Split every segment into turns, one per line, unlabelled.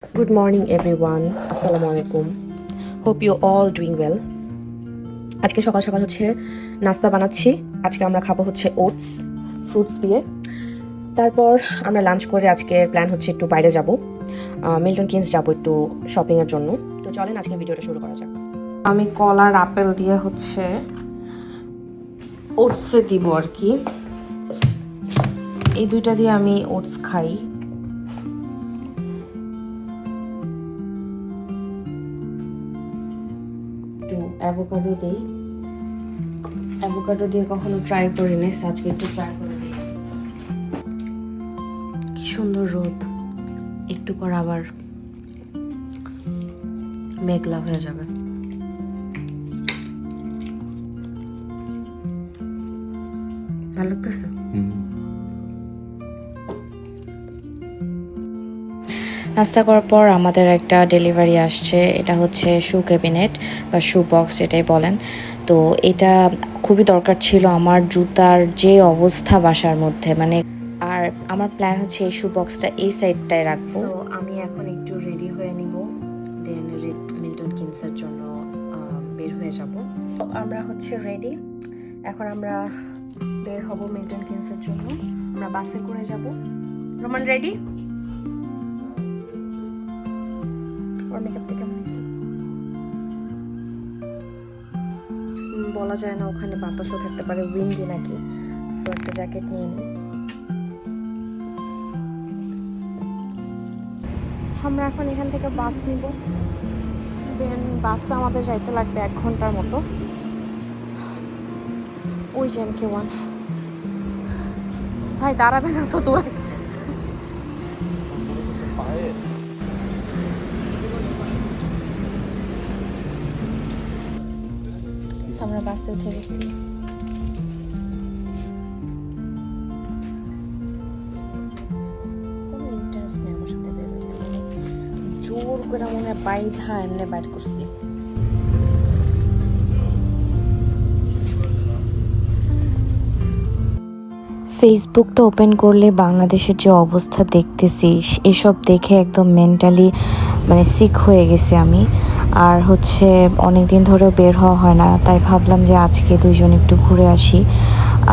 Good morning everyone. Assalamu alaikum. Hope you all doing well. আজকে সকাল সকাল হচ্ছে নাস্তা বানাচ্ছি। আজকে আমরা খাবো হচ্ছে ওটস ফ্রুটস দিয়ে। তারপর আমরা লাঞ্চ করে আজকের প্ল্যান হচ্ছে একটু বাইরে যাব, মিল্টন কিনস যাব একটু শপিং এর জন্য। তো চলেন আজকে ভিডিওটা শুরু করা যাক। আমি কলা আর আপেল দিয়ে হচ্ছে ওটসে দিব আর কি। এই দুইটা দিয়ে আমি ওটস খাই। অ্যাভোকাডো দিই, অ্যাভোকাডো দিয়ে কখনো ট্রাই করিনি, আজকে একটু ট্রাই করে দিই। কি সুন্দর রোদ, একটু পর আবার মেঘলা হয়ে যাবে। ভালো লাগতেছে। নাস্তা করার পর আমাদের একটা ডেলিভারি আসছে। এটা হচ্ছে শু ক্যাবিনেট বা শু বক্স এটাই বলেন। তো এটা খুবই দরকার ছিল আমার জুতার যে অবস্থা বাসার মধ্যে, মানে আর আমার প্ল্যান হচ্ছে এই শু বক্সটা এই সাইডটায় রাখবো। তো আমি এখন একটু রেডি হয়ে নিব, দেন মিল্টন কিনসের জন্য বের হয়ে যাব। আমরা হচ্ছে রেডি, এখন আমরা বের হব মিল্টন কিনসের জন্য। আমরা বাসে করে যাব। Roman ready? মেকআপটা কেমন হয়েছে বলা যায় না, ওখানে বাতাসও থাকতে পারে, উইন্ডি নাকি, সো একটা জ্যাকেট নিয়ে নিই। আমরা এখন এখান থেকে বাস নিব, দেন বাসে আমাদের যাইতে লাগবে 1 ঘন্টার মতো। ওই যে MK1 ভাই দাঁড়াবে না তো দূরে। আমরা বাসে উঠে গেছি। কোনো ইন্টারেস্ট নেই আমার সাথে বের হইতে, মানে জোর করে মনে হয় বাইধা এমনি বাইর করছি।
ফেসবুকটা ওপেন করলে বাংলাদেশের যে অবস্থা দেখতেছি, এসব দেখে একদম মেন্টালি মানে সিক হয়ে গেছি আমি। আর হচ্ছে অনেক দিন ধরেও বের হওয়া হয় না, তাই ভাবলাম যে আজকে দুইজন একটু ঘুরে আসি।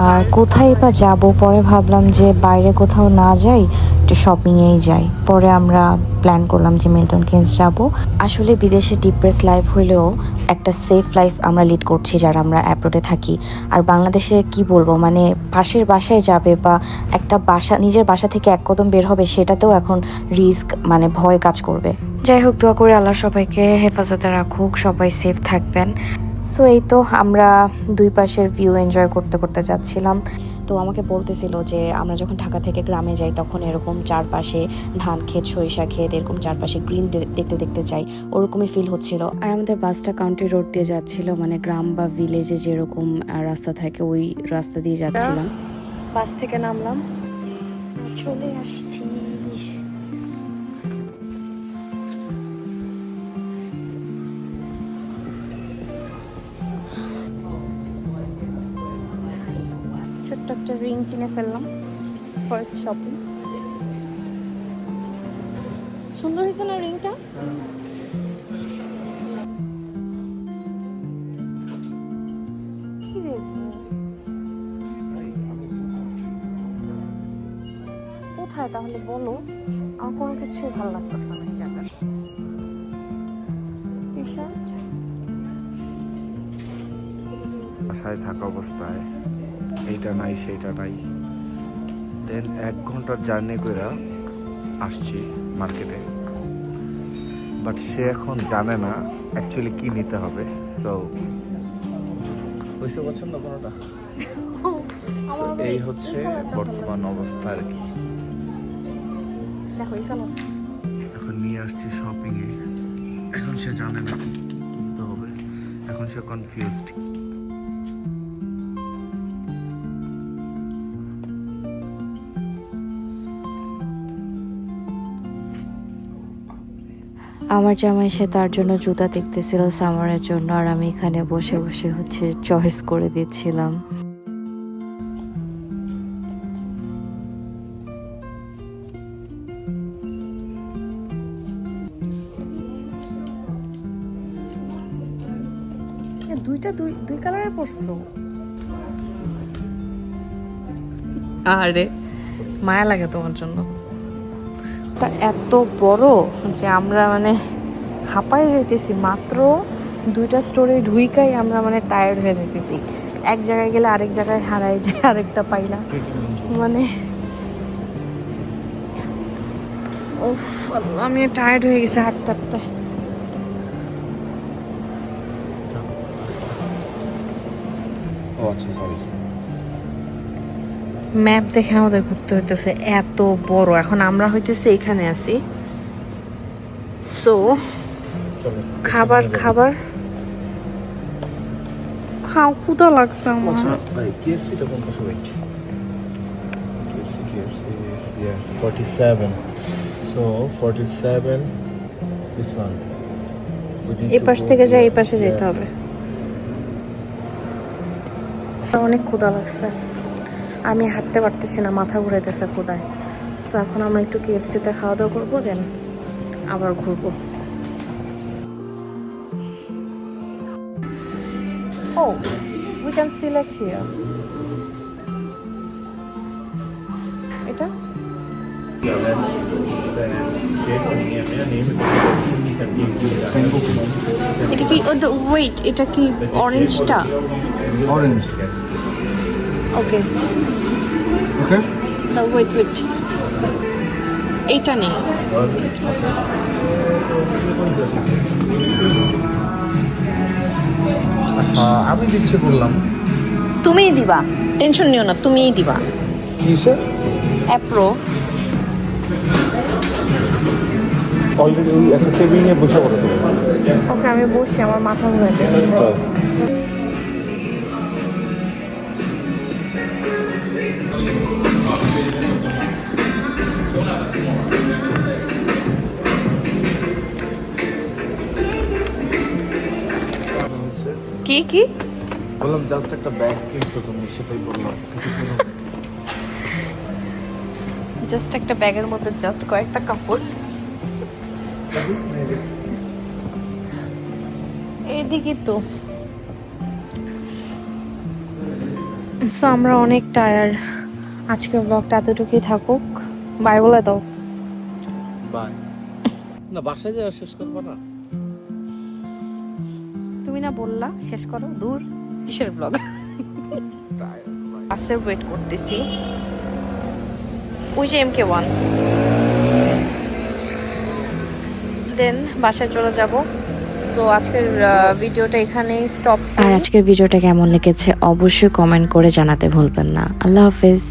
আর কোথায় বা যাব, পরে ভাবলাম যে বাইরে কোথাও না যাই, একটু শপিংয়েই যাই। পরে আমরা প্ল্যান করলাম যে মিল্টন কিনস যাব। আসলে বিদেশে ডিপ্রেস লাইফ হইলেও একটা সেফ লাইফ আমরা লিড করছি যারা আমরা অ্যাব্রোডে থাকি। আর বাংলাদেশে কি বলবো, মানে পাশের বাসায় যাবে বা একটা বাসা, নিজের বাসা থেকে এক কদম বের হবে, সেটাতেও এখন রিস্ক, মানে ভয় কাজ করবে। যাই হোক, দোয়া করে আল্লাহ সবাইকে হেফাজতে রাখুক, সবাই সেফ থাকবেন। সো এই তো আমরা দুই পাশের ভিউ এনজয় করতে করতে যাচ্ছিলাম। তো আমাকে বলতেছিল যে আমরা যখন ঢাকা থেকে গ্রামে যাই তখন এরকম চারপাশে ধান ক্ষেত, সরিষা ক্ষেত, এরকম চারপাশে গ্রিন দেখতে দেখতে যাই, ওরকমই ফিল হচ্ছিল। আর আমাদের বাসটা কাউন্টি রোড দিয়ে যাচ্ছিল, মানে গ্রাম বা ভিলেজে যেরকম রাস্তা থাকে ওই রাস্তা দিয়ে যাচ্ছিলাম। বাস থেকে নামলাম, চলে আসছি। ছোট্ট একটা রিং কিনে ফেললাম, ফার্স্ট শপিং। সুন্দর হয়েছে না রিংটা? কি দেখবো, কোথায় তাহলে বলো? আমার কোনো কিছুই ভালো লাগতেছে না এই জায়গার। টি শার্ট
বাসায় থাকা অবস্থায় এইটা নাই সেইটা নাই, দেন 1 ঘন্টার জার্নি করে আসছি মার্কেটে, বাট সে এখন জানে না অ্যাকচুয়ালি কি নিতে হবে। সো বুঝতে পারছেন না কোনোটা। এই হচ্ছে বর্তমান অবস্থা আর কি।
দেখো এই কালার
এখন নিয়ে আসছি শপিংয়ে, এখন সে জানে না কি কিনতে হবে, এখন সে কনফিউজড।
আমার জামাই সে তার জন্য জুতা দেখতেছিল সামারের জন্য, আর আমি এখানে বসে বসে হচ্ছে চয়েস করে দিচ্ছিলাম।
দুইটা দুই কালারে পরছো। আরে মায়া লাগে তোমার জন্য। তা এত বড় যে আমরা মানে হাঁপায় যাইতেছি, মাত্র দুইটা স্টোরে ঢুইকাই আমরা মানে টায়ার্ড হয়ে যাইতেছি। এক জায়গায় গেলে আরেক জায়গায় হারাই যায়, আরেকটা পাইলা মানে উফ আল্লাহ, আমি টায়ার্ড হয়ে গেছি হাঁটতে হাঁটতে।
ও আচ্ছা, সরি।
ম্যাপ দেখে আমাদের ঘুরতে হইতেছে, এত বড়। এখন আমরা হইতেছে এখানে আছি। সো খাবার খাবার খাও, ক্ষুধা লাগছে আমার।
আচ্ছা ভাই, কেএফসিটা কোন পাশে? Wait, KFC yeah 47, so 47 this one.
এই পাশ থেকে যাই, এই পাশে যেতে হবে। অনেক ক্ষুধা লাগছে, আমি হাঁটতে পারতেছি না, মাথা ঘুরাইতেছে ক্ষুধায়। সো এখন আমরা একটু কেএফসিতে খাওয়া দাওয়া করবো, দেন আবার ঘুরবো। Oh, we can select here. এটা এটা কি? ওয়েট, এটা কি অরেঞ্জটা?
অরেঞ্জ।
ওকে
ওকে,
না ওয়েট ওয়েট, এইটা নেই।
আমি দিচ্ছে বললাম।
তুমিই দিবা, টেনশন নিও না, তুমিই দিবা।
কি স্যার?
অ্যাপ্রুভ।
অলরেডি ওই একটা টেবিল নিয়ে বসে পড়ো তুমি।
ওকে, আমি বসছি, আমার মাথা ঘুরাইতেছে। কি কি
বললাম জাস্ট একটা ব্যাগ কিনছো তুমি, সেটাই বললাম।
জাস্ট একটা ব্যাগের মধ্যে জাস্ট কয়েকটা কাপড়। এইদিকে তো। সো আমরা অনেক টায়ার্ড, আজকের ব্লগটা এতটুকুই থাকুক। বাই বলে দাও।
বাই। না, বাসায় যাওয়া শেষ করবো না?
তুমি না বললা শেষ করো? দূর, কিসের ব্লগ? বাসের ওয়েট করতেছি, ওই যে MK1, দেন বাসায় চলে যাব। সো আজকের ভিডিওটা এখানেই স্টপ। আর আজকের ভিডিওটা কেমন লেগেছে অবশ্যই কমেন্ট করে জানাতে ভুলবেন না। আল্লাহ হাফেজ।